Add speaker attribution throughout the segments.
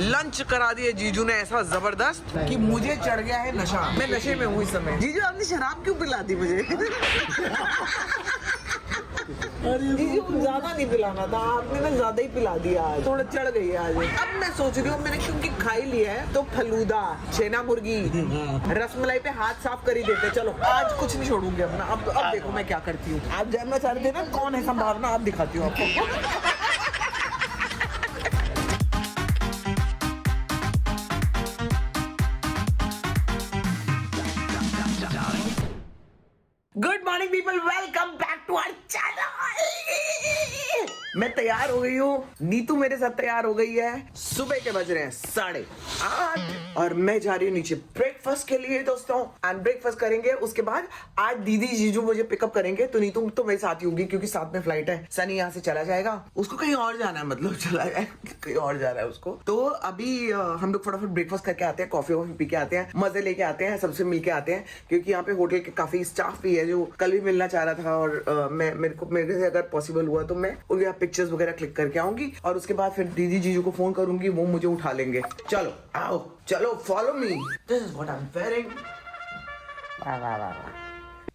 Speaker 1: Lunch करा दिए जीजू ने ऐसा जबरदस्त कि मुझे चढ़ गया है नशा। मैं नशे में हूँ इस समय। जीजू आपने शराब क्यों पिला दी मुझे? जीजू ज्यादा नहीं पिलाना था, आपने ना ज्यादा ही पिला दिया आज, थोड़ा चढ़ गई है आज। अब मैं सोच रही हूँ मैंने क्योंकि खा ही लिया है तो फलूदा, छेना मुर्गी, रसमलाई पे हाथ साफ कर ही देते। चलो आज कुछ नहीं छोड़ूंगी अपना। अब देखो मैं क्या करती हूँ। आप जानना चाह रहे थे ना कौन है संभावना, आप दिखाती हूँ आपको। Good morning people, welcome back to our channel. मैं तैयार हो गई हूँ, नीतू मेरे साथ तैयार हो गई है। सुबह के बज रहे हैं 8:30 और मैं जा रही हूँ नीचे ब्रेकफास्ट के लिए दोस्तों। एंड ब्रेकफास्ट करेंगे, उसके बाद आज दीदी जीजू मुझे पिकअप करेंगे तो नीतू तो मेरे साथ ही होगी क्योंकि साथ में फ्लाइट है। सनी यहाँ से चला जाएगा, उसको कहीं और जाना है, मतलब चला जाए कहीं और जा रहा है उसको। तो अभी हम लोग फटाफट ब्रेकफास्ट करके आते हैं, कॉफी वॉफी पी के आते हैं, मजे लेके आते हैं, सबसे मिल के आते हैं क्योंकि यहाँ पे होटल के काफी स्टाफ भी है जो कल भी मिलना चाह रहा था। और मेरे से अगर पॉसिबल हुआ तो मैं उनके यहाँ पिक्चर्स वगैरह क्लिक करके आऊंगी और उसके बाद फिर दीदी जीजू को फोन करूंगी, वो मुझे उठा लेंगे। चलो आओ, चलो follow me, this is what I am wearing.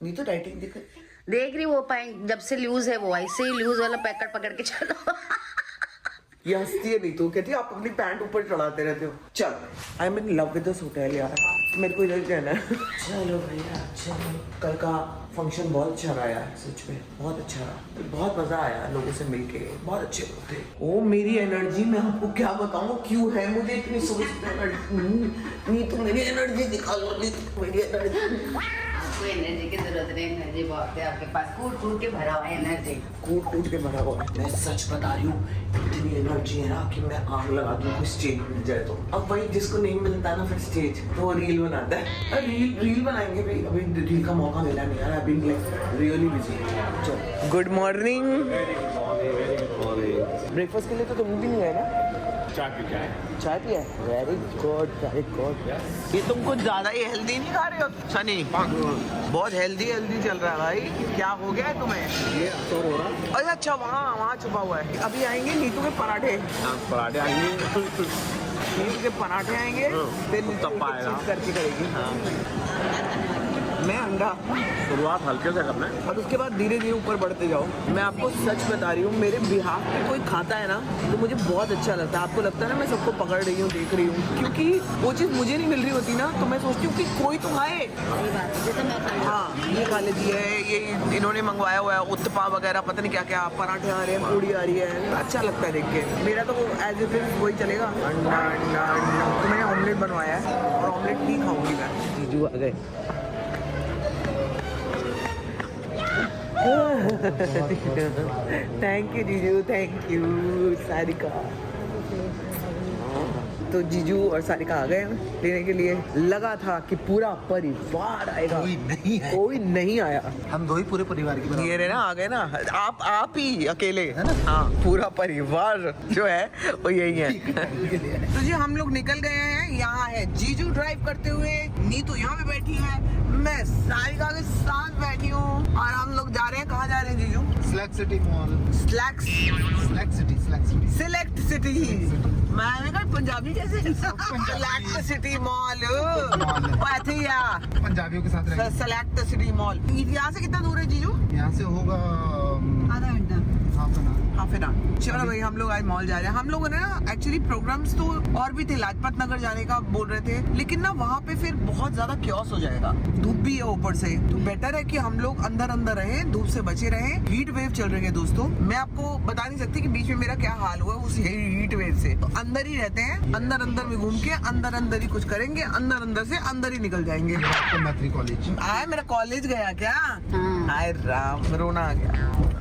Speaker 1: नहीं तो टाइटिंग
Speaker 2: देख रही वो पैंट जब से लूज है, वो ऐसे ही लूज वाला पैकेट पकड़ के चलो।
Speaker 1: ये हंसती है नहीं तो कहती है आप अपनी पैंट ऊपर चढ़ाते रहते हो। चलो I am in love with this hotel यार, मेरे को इधर रहना है। चलो भैया चलो। कल का फंक्शन बहुत अच्छा रहा यार, सच में बहुत अच्छा रहा, बहुत मजा आया लोगों से मिलके, बहुत अच्छे लोग थे। ओ मेरी एनर्जी मैं आपको क्या बताऊं क्यों है मुझे इतनी नहीं तो मेरी एनर्जी दिखा लो, मेरी एनर्जी।
Speaker 2: आपको एनर्जी की जरूरत नहीं, एनर्जी बहुत है आपके पास, कूट कूट के भरा हुआ है एनर्जी,
Speaker 1: कूट कूट के भरा हुआ है। मैं सच बता रही हूँ, इतनी एनर्जी है ना कि मैं आग लगा दूँ कोई स्टेज मिल जाए तो। अब वही जिसको नहीं मिलता ना फिर स्टेज, तो वो रील बनाता है। रील बनाएंगे भाई, अभी रील का मौका मिला नहीं यार, अभी रियली बिजी। चलो गुड मॉर्निंग। ब्रेकफास्ट के लिए तो तुम भी नहीं गए ना? चाय पिया है, वेरी गुड वेरी गुड। ये तुम कुछ ज्यादा ही हेल्दी नहीं खा रहे हो सनी? बहुत हेल्दी चल रहा है भाई, क्या हो गया है तुम्हें?
Speaker 3: ये अफसर हो रहा है।
Speaker 1: अरे अच्छा वहाँ छुपा हुआ है। अभी आएंगे नीतू के पराठे।
Speaker 3: पराठे आएंगे,
Speaker 1: नीतू के पराठे आएंगे, फिर
Speaker 3: उत्तप्पा आएगा,
Speaker 1: करके करेगी। मैं अंडा।
Speaker 3: शुरुआत हल्के से करना है
Speaker 1: और उसके बाद धीरे धीरे ऊपर बढ़ते जाओ। मैं आपको सच बता रही हूँ, मेरे बिहाफ पे कोई खाता है ना तो मुझे बहुत अच्छा लगता है। आपको लगता है ना मैं सबको पकड़ रही हूँ, देख रही हूँ, क्योंकि वो चीज़ मुझे नहीं मिल रही होती ना तो मैं सोचती हूँ कि कोई तो खाए। हाँ ये खा लेती है, ये इन्होंने मंगवाया हुआ है उत्तपा वगैरह, पता नहीं क्या क्या, पराठे आ रहे हैं, पूड़ी आ रही है, अच्छा लगता है देख के। मेरा तो एज इट इज वही चलेगा। अंडा अंडा अंडा। तो मैंने ऑमलेट बनवाया है और ऑमलेट नहीं खाऊंगी मैं। जीजू आ गए। थैंक यू जीजू, थैंक यू सारिका। तो जीजू और सारिका आ गए लेने के लिए। लगा था कि पूरा परिवार आएगा, कोई नहीं आया।
Speaker 3: हम दो ही पूरे परिवार की
Speaker 1: ये रहे ना, आ गए ना आप ही अकेले है ना। हाँ पूरा परिवार जो है वो यही है। तो जी हम लोग निकल गए हैं। यहाँ है जीजू ड्राइव करते हुए, नीतू यहाँ पे बैठी है, मैं सारिका के साथ बैठी हूँ और हम लोग जा रहे हैं। कहाँ जा रहे हैं जीजू?
Speaker 3: Slack city mall.
Speaker 1: Select city. मैंने कहा पंजाबी कैसे? Select city mall.
Speaker 3: पंजाबियों के साथ रहेंगे।
Speaker 1: Select city mall. यहाँ से कितना दूर है जीजू?
Speaker 3: यहाँ से होगा
Speaker 2: आधा घंटा,
Speaker 1: हाफ एन आवर। चलो भाई हम लोग आज मॉल जा रहे हैं। हम लोगों ने ना एक्चुअली प्रोग्राम्स तो और भी थे, लाजपत नगर जाने का बोल रहे थे, लेकिन ना वहाँ पे फिर बहुत ज्यादा क्योस हो जाएगा, धूप भी है ऊपर से। तो बेटर है कि हम लोग अंदर रहें, धूप से बचे रहें। हीट वेव चल रही है दोस्तों, मैं आपको बता नहीं सकती कि बीच में मेरा क्या हाल हुआ उस हीट वेव से। तो अंदर ही रहते हैं, अंदर में घूम के अंदर ही कुछ करेंगे, अंदर से अंदर ही निकल जाएंगे।
Speaker 3: मैत्री कॉलेज
Speaker 1: आया मेरा कॉलेज गया क्या? हाय राम, रोना आ गया।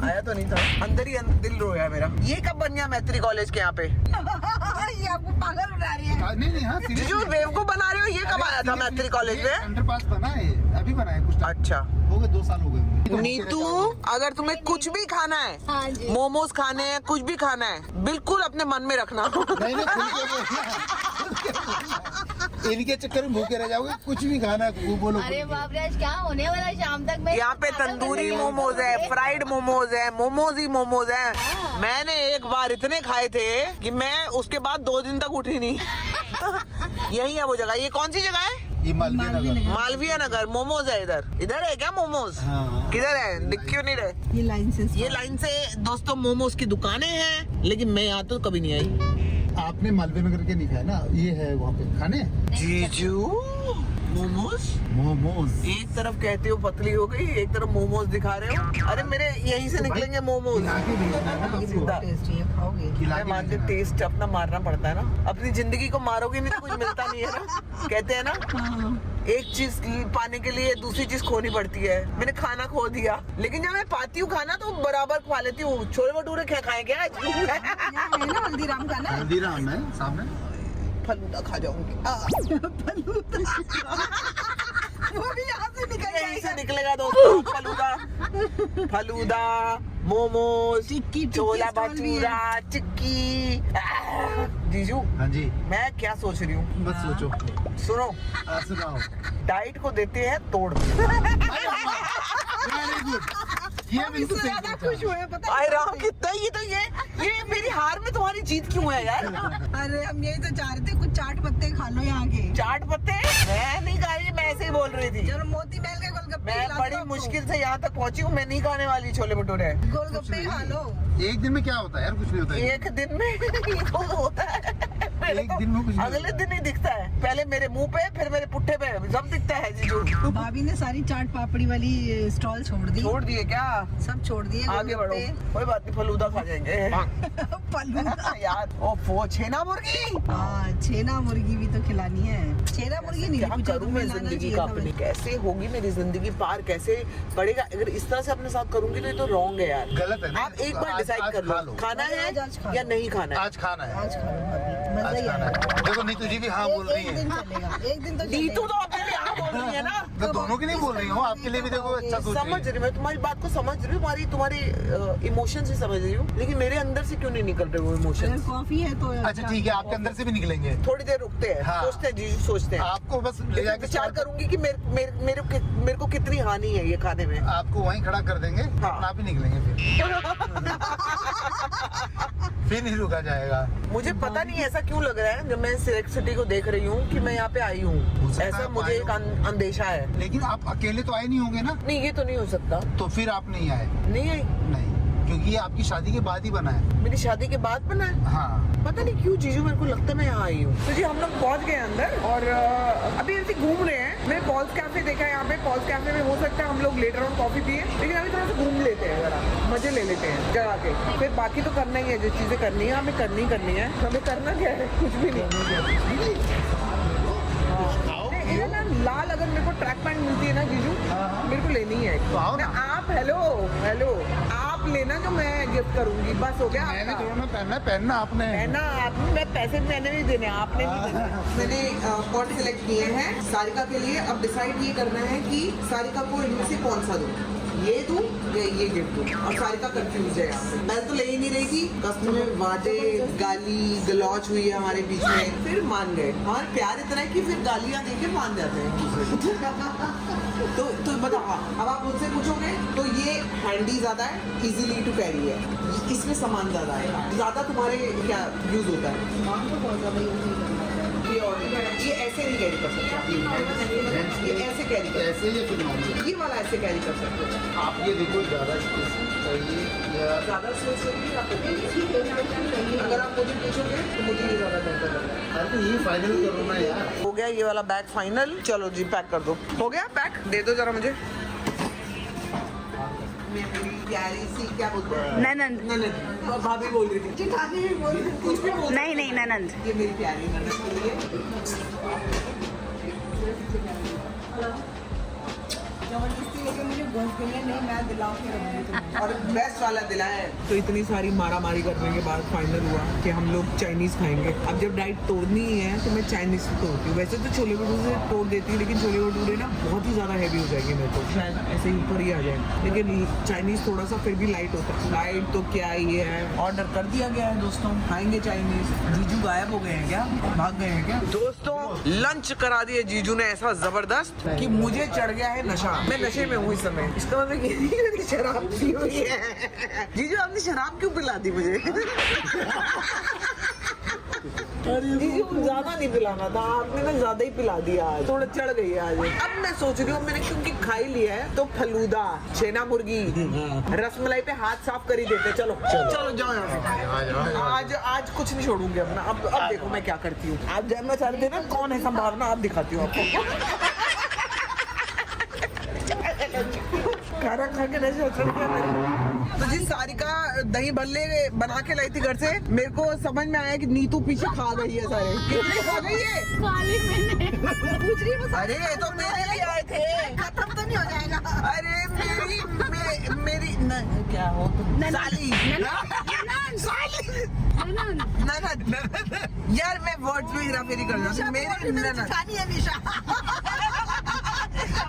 Speaker 1: आया तो नहीं था, अंदर ही दिल रोया मेरा। ये कब बन गया मैत्री कॉलेज के यहाँ पे?
Speaker 2: ये आपको पागल बना रही है।
Speaker 3: नहीं हाँ,
Speaker 1: जीजू वेव को बना रहे हो, ये कब आया था मैत्री कॉलेज में?
Speaker 3: अंडरपास बना है, अभी बना है कुछ।
Speaker 1: अच्छा
Speaker 3: हो गए 2 साल हो गए।
Speaker 1: नीतू अगर तुम्हें कुछ भी खाना है,
Speaker 2: हाँ जी।
Speaker 1: मोमोज खाने हैं, कुछ भी खाना है, बिल्कुल अपने मन में रखना।
Speaker 3: नहीं इनके चक्कर में भूखे रह जाओगे, कुछ भी खाना है बोलो।
Speaker 2: अरे बाप रे, आज क्या होने वाला है शाम तक? मैं
Speaker 1: यहाँ पे तंदूरी मोमोज है, फ्राइड मोमोज है, मोमोज ही मोमोज है। मैंने एक बार इतने खाए थे कि मैं उसके बाद 2 दिन तक उठी नहीं। यही है वो जगह। ये कौन सी जगह है?
Speaker 3: ये मालवीय नगर।
Speaker 1: मालवीय नगर। मोमोज है इधर। इधर है क्या मोमोज?
Speaker 3: हाँ।
Speaker 1: किधर है? दिख क्यों नहीं रहे?
Speaker 4: ये
Speaker 1: ये लाइन से दोस्तों मोमोज की दुकानें हैं, लेकिन मैं यहाँ तो कभी नहीं आई।
Speaker 3: आपने मालवीय नगर के नहीं खाया ना? ये है वहाँ पे खाने
Speaker 1: जीजू मोमोज।
Speaker 3: मोमोज।
Speaker 1: एक तरफ कहते हो पतली हो गई, एक तरफ मोमोज दिखा रहे हो। अरे मेरे यहीं से निकलेंगे मोमोज।
Speaker 3: खिला के भेजना है ना
Speaker 1: सीधा।
Speaker 3: आपको।
Speaker 4: टेस्टी है, खाओगे?
Speaker 3: खिला
Speaker 1: मैं
Speaker 3: के
Speaker 1: मानती हूँ
Speaker 3: भेजना है।
Speaker 1: टेस्ट अपना मारना पड़ता है ना। अपनी जिंदगी को मारोगे नहीं तो कुछ मिलता नहीं है ना, कहते हैं ना। एक चीज पाने के लिए दूसरी चीज खोनी पड़ती है। मैंने खाना खो दिया, लेकिन जब मैं पाती हूँ खाना तो बराबर खा लेती हूँ। छोले भटूरे क्या खाए क्या?
Speaker 4: यहाँ है ना हल्दीराम का ना।
Speaker 3: हल्दीराम है सामने।
Speaker 1: फलूदा खा जाऊंगी।
Speaker 4: वो भी यहाँ से निकल
Speaker 1: यहीं से
Speaker 4: जाएगा।
Speaker 1: निकलेगा दोस्तों फलूदा। फलूदा, मोमोज,
Speaker 4: टिक्की
Speaker 1: छोला
Speaker 4: स्टॉल भी है।
Speaker 1: भटूरा, चिक्की। जीजू
Speaker 3: हाँ जी,
Speaker 1: मैं क्या सोच रही हूँ,
Speaker 3: बस सोचो।
Speaker 1: सुनो।
Speaker 3: सुनाओ।
Speaker 1: डाइट को देते हैं तोड़।
Speaker 3: Very good. ये बिल्कुल सही
Speaker 4: ज्यादा
Speaker 3: सोचा।
Speaker 4: खुश हुए पता है?
Speaker 1: आए राम कितना ये मेरी हार में तुम्हारी जीत क्यों है यार?
Speaker 4: अरे हम यही तो चाह रहे थे, कुछ चाट पत्ते खा लो यहाँ के।
Speaker 1: चाट पत्ते मैं नहीं खा रही, मैं ऐसे ही बोल रही थी।
Speaker 4: चलो मोती महल के गोलगप्पे
Speaker 1: मैं
Speaker 4: खिला दो
Speaker 1: बड़ी
Speaker 4: आपको।
Speaker 1: मुश्किल से यहाँ तक पहुंची हूँ। मैं नहीं खाने वाली छोले भटूरे।
Speaker 4: गोलगप्पे खा लो।
Speaker 3: एक दिन में क्या होता है यार? कुछ नहीं होता है।
Speaker 1: एक दिन में ये तो होता है। मेरे
Speaker 3: एक
Speaker 1: को
Speaker 3: दिन में कुछ नहीं
Speaker 1: अगले
Speaker 3: होता।
Speaker 1: दिन ही दिखता है। पहले मेरे मुंह पे, फिर मेरे पुट्ठे पे, सब दिखता है जीजू।
Speaker 4: भाभी ने सारी चाट पापड़ी वाली स्टॉल छोड़ दी।
Speaker 1: छोड़ दिए क्या?
Speaker 4: सब छोड़ दिए।
Speaker 1: आगे बढ़ो, कोई बात नहीं, फलूदा खा जाएंगे।
Speaker 4: फलूदा।
Speaker 1: यार ओफो, छेना मुर्गी।
Speaker 4: हाँ, छेना मुर्गी भी तो खिलानी है। छेना मुर्गी नहीं
Speaker 1: क्या
Speaker 4: पूछा
Speaker 1: करूं मैं
Speaker 4: तुम्हें, लाना
Speaker 1: जिंदगी
Speaker 4: चाहिए
Speaker 1: का
Speaker 4: था
Speaker 1: अपनी?
Speaker 4: वैसे।
Speaker 1: कैसे होगी मेरी जिंदगी पार? कैसे पड़ेगा? अगर इस तरह से अपने साथ करूंगी तो ये तो रॉन्ग है यार।
Speaker 3: गलत है ना?
Speaker 1: आप एक बार
Speaker 3: आज-
Speaker 1: डिसाइड
Speaker 3: आज
Speaker 1: कर
Speaker 3: खा
Speaker 1: लो,
Speaker 3: लो।
Speaker 1: खाना है
Speaker 4: आज खा
Speaker 1: या
Speaker 4: लो।
Speaker 1: नहीं खाना है।
Speaker 3: आज खाना है।
Speaker 4: आज खा लो भाभी, मजा
Speaker 3: आज
Speaker 4: ही
Speaker 3: खाना
Speaker 4: आएगा।
Speaker 3: है। देखो नीतू जी भी हाँ बोल रही
Speaker 4: एक दिन
Speaker 3: है।
Speaker 4: चलेगा, एक दिन तो
Speaker 1: नीतू
Speaker 4: चलेगा।
Speaker 1: तो अपने लिए हाँ बोल रही है ना।
Speaker 3: मैं दोनों की नहीं बोल रही हूँ, आपके लिए भी देखो अच्छा सोच रही
Speaker 1: समझ
Speaker 3: है।
Speaker 1: रही, मैं तुम्हारी बात को समझ रही हूँ, तुम्हारी इमोशन से समझ रही हूँ, लेकिन मेरे अंदर से क्यों नहीं निकल रहे वो
Speaker 4: अगर
Speaker 1: इमोशन?
Speaker 4: कॉफी है तो
Speaker 3: अच्छा ठीक है, आपके अंदर से भी निकलेंगे।
Speaker 1: थोड़ी देर रुकते हैं,
Speaker 3: हाँ।
Speaker 1: सोचते हैं जीजू, सोचते हैं।
Speaker 3: आपको बस ले
Speaker 1: लेकिन
Speaker 3: जाके
Speaker 1: विचार करूंगी कि मेरे को कितनी हानि है ये खाने में।
Speaker 3: आपको वहीं खड़ा कर देंगे,
Speaker 1: हाँ।
Speaker 3: आप ही निकलेंगे फिर नहीं रुका जाएगा।
Speaker 1: मुझे पता नहीं ऐसा क्यों लग रहा है जब मैं सिलेक्ट सिटी को देख रही हूँ कि मैं यहाँ पे आई
Speaker 3: हो
Speaker 1: हूँ।
Speaker 3: सकता है
Speaker 1: ऐसा
Speaker 3: आप
Speaker 1: मुझे
Speaker 3: आए
Speaker 1: एक
Speaker 3: हो।
Speaker 1: अंदेशा है।
Speaker 3: लेकिन आप अकेले तो आए नहीं होंगे ना?
Speaker 1: नहीं, ये तो नहीं हो सकता।
Speaker 3: तो फिर आप नहीं आए।
Speaker 1: नहीं आई,
Speaker 3: नहीं, क्योंकि ये आपकी शादी के बाद ही बना है।
Speaker 1: मेरी शादी के बाद बना है।
Speaker 3: हाँ।
Speaker 1: पता नहीं क्यों जीजू, मेरे को लगता है मैं यहाँ आई हूँ। तो जी हम लोग पहुँच गए अंदर और अभी ऐसे घूम रहे हैं। मैंने पॉल्स कैफे देखा है यहाँ पे। पॉल्स कैफे में हो सकता है हम लोग लेटर ऑन कॉफी पिए, लेकिन अभी थोड़ा सा घूम लेते हैं, जरा मजे ले लेते हैं जगह के। फिर बाकी तो करना ही है, जो चीजें करनी है हमें करनी है। हमें करना क्या है? कुछ भी नहीं। नहीं, ये ना लाल अगर मेरे को ट्रैक पैंट मिलती है ना जीजू, मेरे को लेनी है।
Speaker 3: तो आओ ना।
Speaker 1: आप हेलो आप लेना, जो मैं गिफ्ट करूंगी, बस हो गया
Speaker 3: मैंने
Speaker 1: आपका।
Speaker 3: थोड़ा ना पहनना आपने।
Speaker 1: है ना, आपने, मैं पैसे मैंने नहीं देने, आपने नहीं देने। मैंने कॉर्ड सिलेक्ट किए हैं सारिका के लिए। अब डिसाइड ये करना है कि सारिका को इनमें से कौन सा दूं, ये दूं या ये गिफ्ट दूं। और सारिका कंफ्यूज है यहाँ पे। मैं तो ले ही नहीं रही थी, कस्टमर वादे गाली गलौच हुई है हमारे बीच में, फिर मान गए। हमारे प्यार इतना है कि फिर गालियाँ देके मान जाते हैं एक दूसरे को। तो बताओ, अब आप मुझसे पूछोगे तो ये हैंडी ज्यादा है, इजीली टू कैरी है, इसमें सामान ज्यादा है। ज्यादा तुम्हारे क्या यूज होता है?
Speaker 4: सामान तो बहुत ज्यादा यूज नहीं करना है।
Speaker 1: ये ऐसे नहीं कैरी कर सकते, ये ऐसे कैरी कर
Speaker 3: ऐसे ही फिर नॉर्मल।
Speaker 1: ये वाला ऐसे कैरी कर सकते हो।
Speaker 3: आप ये देखो, ज्यादा स्पेस चाहिए या
Speaker 1: ज्यादा स्पेस चाहिए आपको? अगर आप मुझे पूछोगे तो मुझे ये ज्यादा बेहतर लग रहा है।
Speaker 3: अरे तो ये फाइनल करो ना यार।
Speaker 1: हो गया ये वाला बैग फाइनल। चलो जी पैक कर दो। हो गया पैक, दे दो जरा मुझे। मेरी प्यारी सी क्या बोलते हैं,
Speaker 2: ननंद।
Speaker 1: ननद। भाभी बोल रही थी, जेठानी भी बोल रही थी, कुछ भी बोल रही
Speaker 2: नहीं ननंद।
Speaker 1: थी। ये मेरी प्यारी ननद के लिए।
Speaker 4: जबरदस्ती लेके मुझे घुस गई है, नहीं मैं दिला के रखूंगी तुम्हें।
Speaker 1: और बेस्ट वाला दिला है। तो इतनी सारी मारामारी करने के बाद फाइनल हुआ कि हम लोग चाइनीज खाएंगे। अब जब डाइट तोड़नी ही है तो मैं चाइनीज से तोड़ती हूँ। वैसे तो छोले भटूरे से तोड़ देती हूँ, लेकिन छोले भटूरे ना बहुत ही ज़्यादा हैवी हो जाएंगे मेरे को, शायद ऐसे ही ऊपर ही आ जाए। लेकिन चाइनीज थोड़ा सा फिर भी लाइट होता है। लाइट तो क्या ही है, ऑर्डर कर दिया गया है दोस्तों, खाएंगे चाइनीज। जीजू गायब हो गए हैं क्या, भाग गए हैं क्या? दोस्तों लंच करा दिए जीजू ने ऐसा जबरदस्त कि मुझे चढ़ गया है नशा। मैं नशे में हूँ इस समय। इसका मतलब ये नहीं है कि शराब पी हुई है। जीजू आपने शराब क्यों पिला दी मुझे? जीजू ज्यादा नहीं पिलाना था, आपने ना ज्यादा ही पिला दिया आज, थोड़ा चढ़ गई है आज। अब मैं सोच रही हूँ मैंने क्योंकि खाई लिया है तो फलूदा, छेना मुर्गी, रसमलाई पे हाथ साफ कर ही देते। चलो चलो जाओ यहाँ से। आज कुछ नहीं छोड़ूंगी अपना। अब देखो मैं क्या करती हूँ। आप जानना चाह रहे थे ना कौन है संभावना, आप दिखाती हूँ आपको। खाना खा के नशे चढ़ गया। तो जी सारिका दही भल्ले बना के लाई थी घर से। मेरे को समझ में आया कि नीतू पीछे खा गई है सारे। कितने खा गई है?
Speaker 4: पूछ रही है।
Speaker 1: अरे ये तो मेरे लिए आए थे।
Speaker 4: खत्म तो नहीं हो जाएगा।
Speaker 1: अरे मेरी क्या हो तुम? साली यार मैं वर्ड्स में हेरा फेरी कर जाती हूँ। मेरी ननद
Speaker 4: खानी है निशा।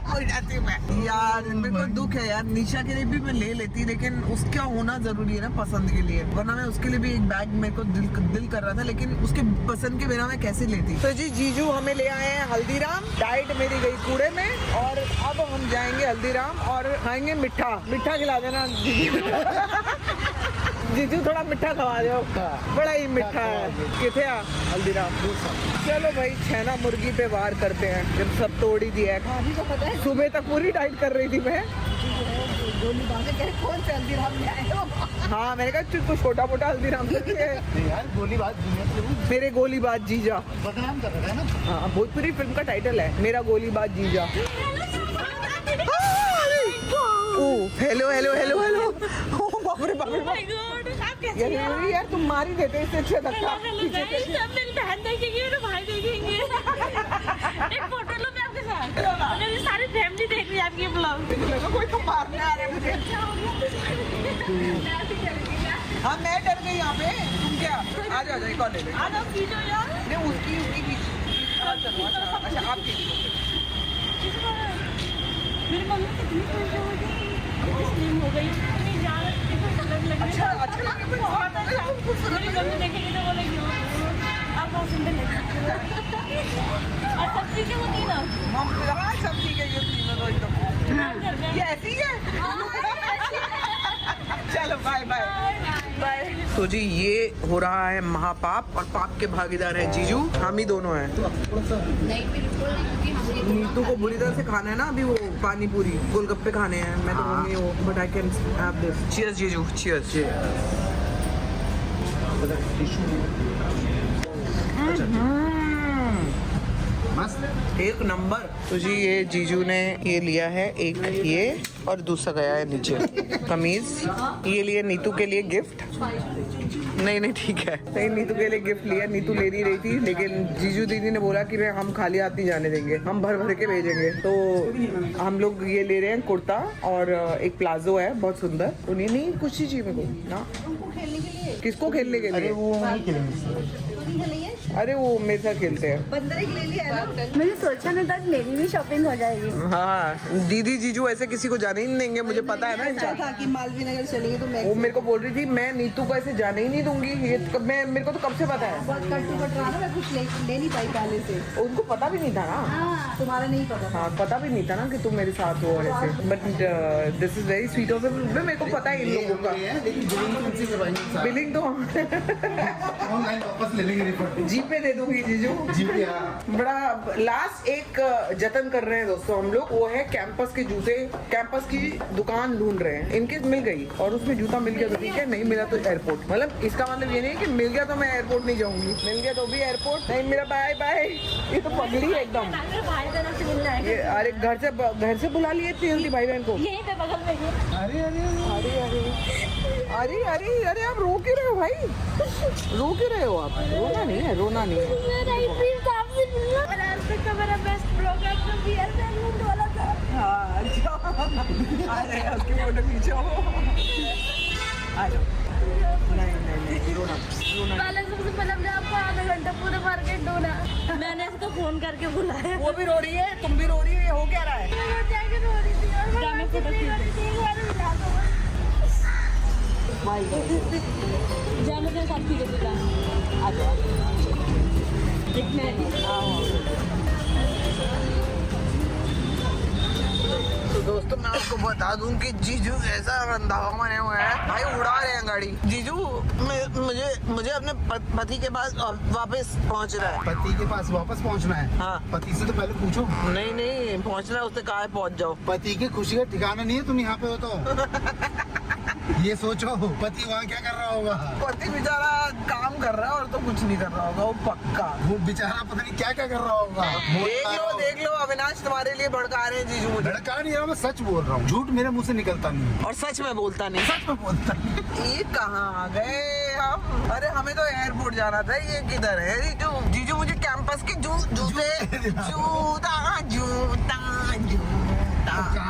Speaker 1: भूल जाती हूँ मैं। यार मेरे को दुख है यार, निशा के लिए भी मैं ले लेती, लेकिन उसका होना जरूरी है ना पसंद के लिए, वरना मैं उसके लिए भी एक बैग मेरे को दिल कर रहा था, लेकिन उसके पसंद के बिना मैं कैसे लेती। तो जी जीजू हमें ले आए हैं हल्दीराम। डाइट मेरी गई कूड़े में और अब हम जाएंगे हल्दीराम और खाएंगे मिठा। मिठा खिला देना जीजू। जीजू थोड़ा मिठा खवा दो, बड़ा ही मिठा है। किथे आ हल्दीराम? चलो भाई छेना मुर्गी पे वार करते हैं, जब सब तोड़ ही दिया है। सुबह तक पूरी डाइट कर रही थी मैं।
Speaker 4: कौन से हल्दीराम में आए हो?
Speaker 1: हाँ मैंने कहा कुछ छोटा मोटा हल्दीराम
Speaker 3: यार गोलीबाज
Speaker 1: मेरे गोलीबाज जीजा
Speaker 3: बदनाम कर रहा है ना।
Speaker 1: हाँ भोजपुरी फिल्म का टाइटल है मेरा गोलीबाज जीजा। Hello hello hello hello. बाप रे बाप रे यार तुम मार ही देते इससे अच्छा धक्का।
Speaker 5: मेरी बहन देखेंगे, मेरे भाई देखेंगे। एक फोटो लो मैं आपके साथ। मेरी सारी फैमिली देख रही है आपकी ब्लॉग।
Speaker 1: कोई तो मारने आ रहा है मुझे। हाँ मैं डर गई यहाँ पे। तुम क्या आ जाओ एक और ले ले।
Speaker 5: आ जाओ खींचो यार।
Speaker 1: नहीं उसकी चलो अच्छा आपकी।
Speaker 5: मेरी मम्मी कितनी खुश हो गई, स्लिम हो गई, इतनी ज्यादा खूबसूरत लग रही है।
Speaker 1: अच्छा लगे
Speaker 5: बहुत अच्छा। मेरी मम्मी देखेगी तो बोलेगी आप बहुत सुंदर लगती हो। और सब चीजें होती ना
Speaker 1: सब ठीक है। ये तीनों एकदम ये ऐसी है। चलो बाय बाय बाय। तो जी ये हो रहा है महापाप और पाप के भागीदार हैं जीजू, हम ही दोनों हैं। नीतू को बुरी तरह से खाना है ना अभी, वो पानी पूरी गोलगप्पे खाने हैं। मैं तो नहीं वो, but I can have this. Cheers जीजू, चीयर्स। मस्त एक नंबर। तो जी ये जीजू ने ये लिया है एक ये और दूसरा गया है नीचे कमीज। ये लिए नीतू के लिए गिफ्ट। नहीं ठीक है। नहीं नीतू के लिए गिफ्ट लिया। नीतू ले नहीं रही थी, लेकिन जीजू दीदी ने बोला कि मैं हम खाली हाथ नहीं जाने देंगे, हम भर के भेजेंगे। तो हम लोग ये ले रहे हैं कुर्ता और एक प्लाजो है बहुत सुंदर। तो नहीं कुछ ही चाहिए मेरे को ना। किसको खेलने के लिए?
Speaker 3: वो नहीं खेलेंगे।
Speaker 1: अरे वो मेरे साथ खेलते हैं।
Speaker 4: बंदर के लिए है ना।
Speaker 5: मैंने सोचा नहीं था मेरी भी शॉपिंग हो जाएगी।
Speaker 1: हाँ दीदी जीजू ऐसे किसी को जाने ही नहीं देंगे, मुझे पता है ना इनका।
Speaker 4: था कि मालवीय नगर चलेंगे तो मैं
Speaker 1: वो मेरे को बोल रही थी मैं नीतू को ऐसे जाने ही नहीं दूंगी। ये मेरे को तो कब से पता है।
Speaker 4: बहुत कट्टू कट रहा ना, मैं कुछ ले नहीं पाई पहले से।
Speaker 1: उनको पता भी नहीं था ना।
Speaker 4: तुम्हारा नहीं पता।
Speaker 1: हाँ पता भी नहीं था ना कि तुम मेरे साथ हो ऐसे। But this is very sweet of मेरे को पता है इन लोगों का।
Speaker 3: लेकिन
Speaker 1: बिलिंग तो
Speaker 3: ऑनलाइन वापस ले लेंगे रिफंड।
Speaker 1: जी पे दे दूंगी जीजू।
Speaker 3: जी पे
Speaker 1: बड़ा लास्ट एक जतन कर रहे हैं दोस्तों हम लोग, वो है कैंपस के जूते। कैंपस की दुकान ढूंढ रहे हैं, इनकेस मिल गई और उसमें जूता मिल गया तो ठीक है, नहीं मिला तो एयरपोर्ट। मतलब इसका मतलब ये नहीं है कि मिल गया तो मैं एयरपोर्ट नहीं जाऊंगी, मिल गया तो भी एयरपोर्ट नहीं मेरा। Bye bye. ये तो पगली है एकदम।
Speaker 5: भाई बहन से मिलना है।
Speaker 1: ये अरे घर से बुला लिए इतनी जल्दी भाई बहन को।
Speaker 5: यहीं पे बगल में है।
Speaker 3: अरे अरे
Speaker 1: अरे अरे अरे अरे आप रो क्यों रहे हो भाई? रो क्यों रहे हो आप? रोना नहीं है, रोना नहीं है।
Speaker 5: मेरा बेस्ट प्रोग्राम तो बियर बैलून वाला था।
Speaker 1: हाँ अरे उसकी फोटो खींचो। आ जाओ। नहीं रोना
Speaker 5: पहले सबसे पहले हमने आपको आधा घंटा पूरे मार्केट ढूंढा। मैंने इसको फोन करके बुलाया।
Speaker 1: वो भी रो रही है, तुम भी रो रही हो, ये हो क्या रहा है?
Speaker 5: जाने के साथ ठीक है। एक मैं
Speaker 1: तो दोस्तों मैं आपको बता दूं कि जीजू ऐसा रंधावा बने हुए हैं भाई, उड़ा रहे हैं गाड़ी। जीजू मुझे अपने पति के पास वापस पहुंचना है।
Speaker 3: पति के पास वापस पहुंचना है?
Speaker 1: हाँ।
Speaker 3: पति से तो पहले पूछो।
Speaker 1: नहीं पहुंचना है, उससे कहा है पहुंच जाओ।
Speaker 3: पति की खुशी का ठिकाना नहीं है, तुम यहाँ पे हो तो ये सोचो पति वहाँ क्या कर रहा होगा।
Speaker 1: पति बेचारा काम कर रहा है और तो कुछ नहीं कर रहा होगा, वो पक्का।
Speaker 3: वो बेचारा पता नहीं क्या क्या कर रहा होगा।
Speaker 1: देख लो अविनाश तुम्हारे लिए भड़का रहे हैं जीजू मुझे।
Speaker 3: भड़का नहीं रहा, मैं सच बोल रहा हूँ, झूठ मेरे मुंह से निकलता नहीं
Speaker 1: और सच में बोलता नहीं।
Speaker 3: सच में बोलता नहीं।
Speaker 1: ये कहाँ आ गए हम? अरे हमें तो एयरपोर्ट जाना था, ये किधर है जीजू? मुझे कैंपस के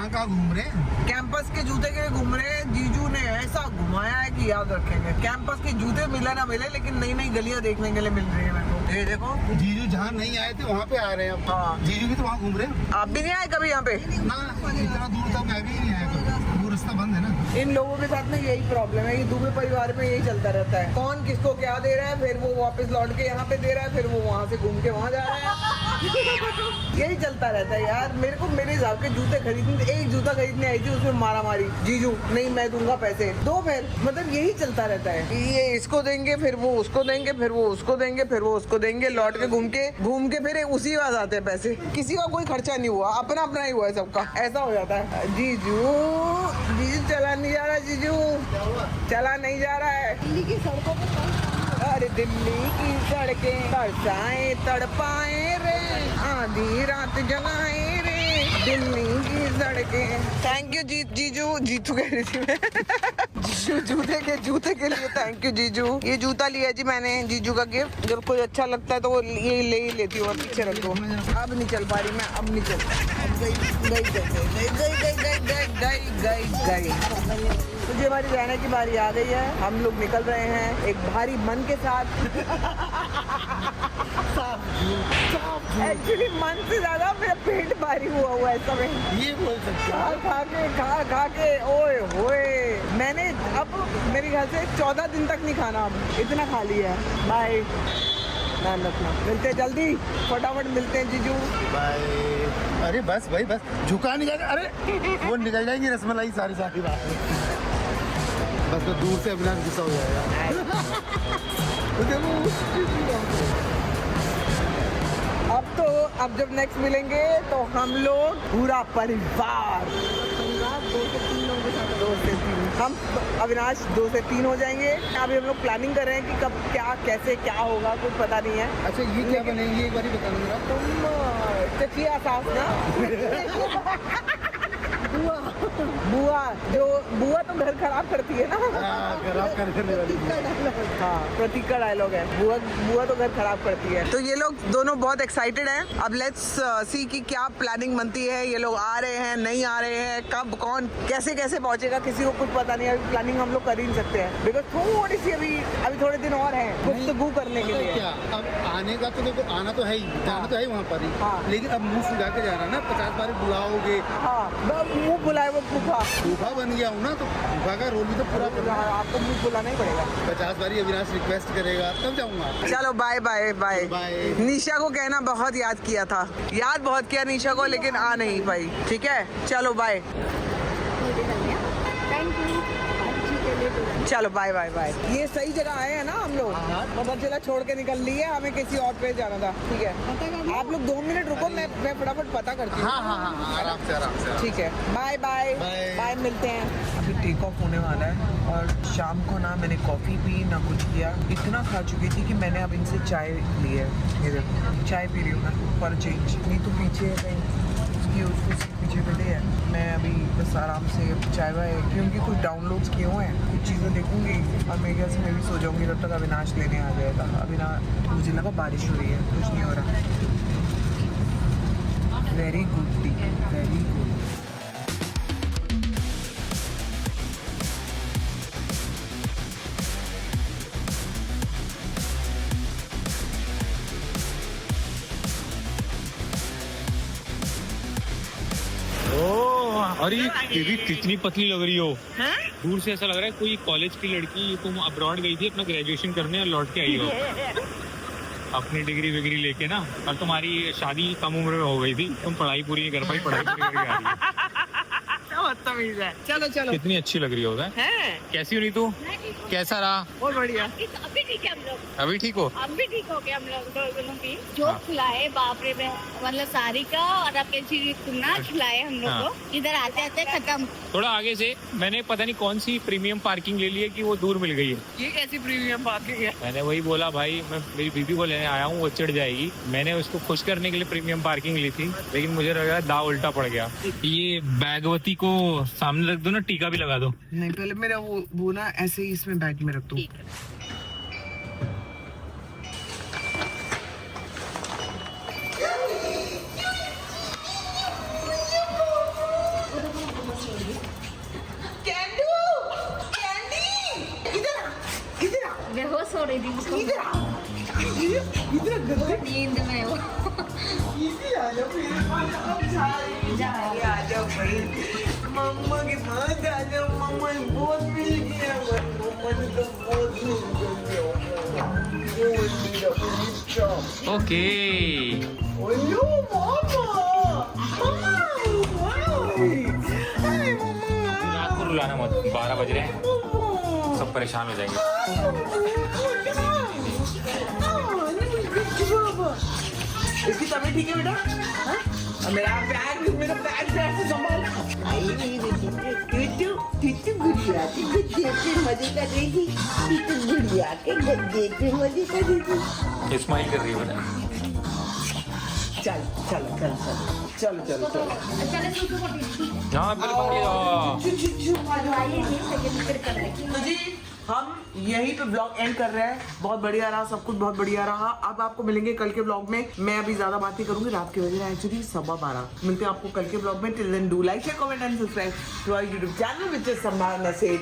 Speaker 3: कहाँ घूम रहे हैं?
Speaker 1: कैंपस के जूते के लिए घूम रहे हैं। जीजू ने ऐसा घुमाया है कि याद रखेंगे। कैंपस के जूते मिले ना मिले, लेकिन नई नई गलियां देखने के लिए मिल रही है मेरे को। ये देखो
Speaker 3: जीजू जहाँ नहीं आए थे वहाँ पे आ रहे हैं अब।
Speaker 1: हाँ।
Speaker 3: जीजू भी तो वहाँ घूम रहे हैं।
Speaker 1: आप भी नहीं आए कभी यहाँ पे?
Speaker 3: ना, इतना दूर तक मैं भी नहीं आया कभी, वो रास्ता बंद है ना।
Speaker 1: इन लोगों के साथ में यही प्रॉब्लम है, ये दुबे परिवार में यही चलता रहता है। कौन किसको क्या दे रहा है, फिर वो वापस लौट के यहाँ पे दे रहा है, फिर वो वहाँ से घूम के वहाँ जा रहा है। यही चलता रहता है यार। मेरे को मेरे हिसाब के जूते खरीदने, एक जूता खरीदने आई थी, उसमें मारा मारी। जीजू नहीं मैं दूंगा पैसे दो, फिर मतलब यही चलता रहता है। ये इसको देंगे, फिर वो उसको देंगे, फिर वो उसको देंगे, फिर वो उसको देंगे, लौट के घूम के फिर उसी बात आते हैं पैसे। किसी का कोई खर्चा नहीं हुआ, अपना अपना ही हुआ है सबका, ऐसा हो जाता है। जीजू चला नहीं जा रहा, जीजू चला नहीं जा रहा है।
Speaker 4: दिल्ली की सड़कों पर
Speaker 1: अरे दिल्ली की सड़कें तरसाए तड़पाए रे, आधी रात जगाए रे दिल्ली की सड़कें। थैंक यू जीजू कह रही थी मैं। जूते के लिए थैंक यू जीजू। ये जूता लिया जी मैंने, जीजू का गिफ्ट। जब कोई अच्छा लगता है तो वो ये ले ही लेती हूँ, पीछे रख दो। अब नहीं चल पा रही मैं, अब नहीं गई। मुझे हमारी जाने की बारी आ गई है। हम लोग निकल रहे हैं एक भारी मन के साथ। एक्चुअली मन से ज्यादा मेरा पेट भारी हुआ है समय।
Speaker 3: ये बोल सकते
Speaker 1: खा के ओए होए। मैंने अब मेरे ख्याल से 14 दिन तक नहीं खाना, अब इतना खा लिया है। बाय, ध्यान रखना। मिलते हैं जल्दी, फटाफट मिलते हैं जीजू।
Speaker 3: बाय। अरे बस भाई बस, झुका नहीं जाएगा। अरे वो निकल जाएंगी रसमलाई सारी बात। बस तो दूर से अविनाश गुस्सा हो जाएगा।
Speaker 1: अब जब नेक्स्ट मिलेंगे तो हम लोग पूरा परिवार 2 से 3 हम अविनाश 2 से 3 हो जाएंगे। अभी हम लोग प्लानिंग कर रहे हैं कि कब क्या कैसे क्या होगा, कुछ पता नहीं है।
Speaker 3: अच्छा ये क्या बनेंगे एक बार बताना जरा।
Speaker 1: तुम चचिया सास ना बुआ तो घर खराब करती है ना।
Speaker 3: खराब करने वाली।
Speaker 1: हाँ, प्रतीक का डायलॉग है, बुआ तो घर खराब करती है। तो ये लोग दोनों बहुत एक्साइटेड हैं। अब लेट्स सी कि क्या प्लानिंग बनती है। ये लोग आ रहे हैं, नहीं आ रहे हैं, कब कौन कैसे पहुंचेगा, किसी को कुछ पता नहीं है। अभी प्लानिंग हम लोग कर ही नहीं सकते हैं, बिकॉज थोड़ी सी अभी थोड़े दिन और हैं गुफ्तगू करने के लिए।
Speaker 3: क्या अब आने का तो देखो, आना तो है ही, जाना तो है वहाँ पर ही।
Speaker 1: हाँ।
Speaker 3: लेकिन अब मुंह सुझा के जाना ना, 50 बार बुलाओगे।
Speaker 1: हाँ, मुँह बुलाए वो
Speaker 3: फूफा बन गया हूँ ना, तो फूफा का रोल भी तो पूरा करना है।
Speaker 1: आपको मुँह बुलाना ही पड़ेगा।
Speaker 3: 50 बार अविनाश रिक्वेस्ट करेगा तब जाऊंगा।
Speaker 1: चलो बाय बाय बाय। निशा को कहना बहुत याद किया था, याद बहुत किया निशा को, लेकिन आ नहीं पाई। ठीक है चलो बाय। चलो बाय बाय बाय। ये सही जगह आए हैं ना हम लोग, पता चला छोड़ के निकल लिए, हमें किसी और पे जाना था। ठीक है आप लोग 2 मिनट रुको, मैं फटाफट पता करती हूँ।
Speaker 3: हाँ, आराम से।
Speaker 1: ठीक है बाय बाय बाय, मिलते हैं। अभी टेक ऑफ होने वाला है और शाम को ना मैंने कॉफ़ी पी ना कुछ किया, इतना खा चुकी थी कि मैंने अब इनसे चाय ली है। ये देखो चाय पी रही हूँ मैं पर चेंज, नहीं तो पीछे है कहीं उसको पीछे मिले है। मैं अभी बस आराम से चाय वाय क्योंकि कुछ डाउनलोड्स किए हुए हैं, कुछ चीज़ें देखूंगी और मेरे ख्याल से मैं भी सो जाऊंगी तब तक अविनाश लेने आ जाएगा। अविनाश मुझे लगा बारिश हो रही है, कुछ नहीं हो रहा। Very good T, very good.
Speaker 6: अरे ये भी कितनी पतली लग रही हो। दूर से ऐसा लग रहा है कोई कॉलेज की लड़की, तुम अब्रॉड गई थी अपना ग्रेजुएशन करने और लौट के आई हो अपनी डिग्री विग्री लेके ना, और तुम्हारी शादी कम उम्र में हो गई थी, तुम पढ़ाई पूरी नहीं कर पाई, पढ़ाई पूरी करके आ रही हो।
Speaker 4: बदतमीज है। चलो चलो।
Speaker 6: कितनी अच्छी लग रही हो है? कैसी हो नीतू? कैसा रहा?
Speaker 4: बहुत बढ़िया।
Speaker 5: अभी ठीक है हम लोग,
Speaker 6: अभी ठीक हो?
Speaker 5: अब भी ठीक हो गए हम लोग दोनों भी। जो
Speaker 6: हाँ।
Speaker 5: खिलाए बाप रे, मतलब सारी का और अपने जी तुमना खिलाए हम लोग
Speaker 6: हाँ।
Speaker 5: को। इधर आते आते खत्म।
Speaker 6: थोड़ा आगे से मैंने पता नहीं कौन सी प्रीमियम पार्किंग ले ली है कि वो दूर मिल गई है।
Speaker 4: ये कैसी प्रीमियम पार्किंग है?
Speaker 6: मैंने वही बोला भाई, मैं मेरी बीबी को लेने आया हूँ, वो चिढ़ जाएगी। मैंने उसको खुश करने के लिए प्रीमियम पार्किंग ली थी, लेकिन मुझे लगा दाव उल्टा पड़ गया। ये बैगवती को सामने रख दो ना, टीका भी लगा दो।
Speaker 1: नहीं, पहले मेरा वो ना ऐसे ही इसमें बैग में रख दो।
Speaker 5: बेहोश हो रही थी उसको। नींद में वो।
Speaker 1: मम्मा के पास आ जाओ, मम्मा बहुत मिल गया, मम्मा ने तो बहुत मिल गया।
Speaker 6: ओके,
Speaker 1: ओयो
Speaker 6: रात को रुलाना मत, 12 बज रहे हैं, सब परेशान हो जाएंगे।
Speaker 1: इसकी तबीयत ठीक है बेटा? हाँ? और मेरा बैग से ऐसे संभाल। आई मेरी बेटी, टिट्टू गुड़िया के गद्दे पे मजे कर रही थी। टिट्टू गुड़िया के गद्दे पे मजे कर रही थी।
Speaker 6: स्माइल कर रही है बेटा।
Speaker 1: चल चलो चल चलो चलो चलो चलो।
Speaker 6: हाँ बिल्कुल।
Speaker 1: तो जी हम यहीं पे ब्लॉग एंड कर रहे हैं। बहुत बढ़िया रहा, सब कुछ बहुत बढ़िया रहा। अब आपको मिलेंगे कल के ब्लॉग में। मैं अभी ज्यादा बात नहीं करूंगी, रात के बजे एक्चुअली 12:15। मिलते हैं आपको कल के ब्लॉग में। Till then do like share comment and subscribe to our YouTube channel which is Sambhavna सेठ।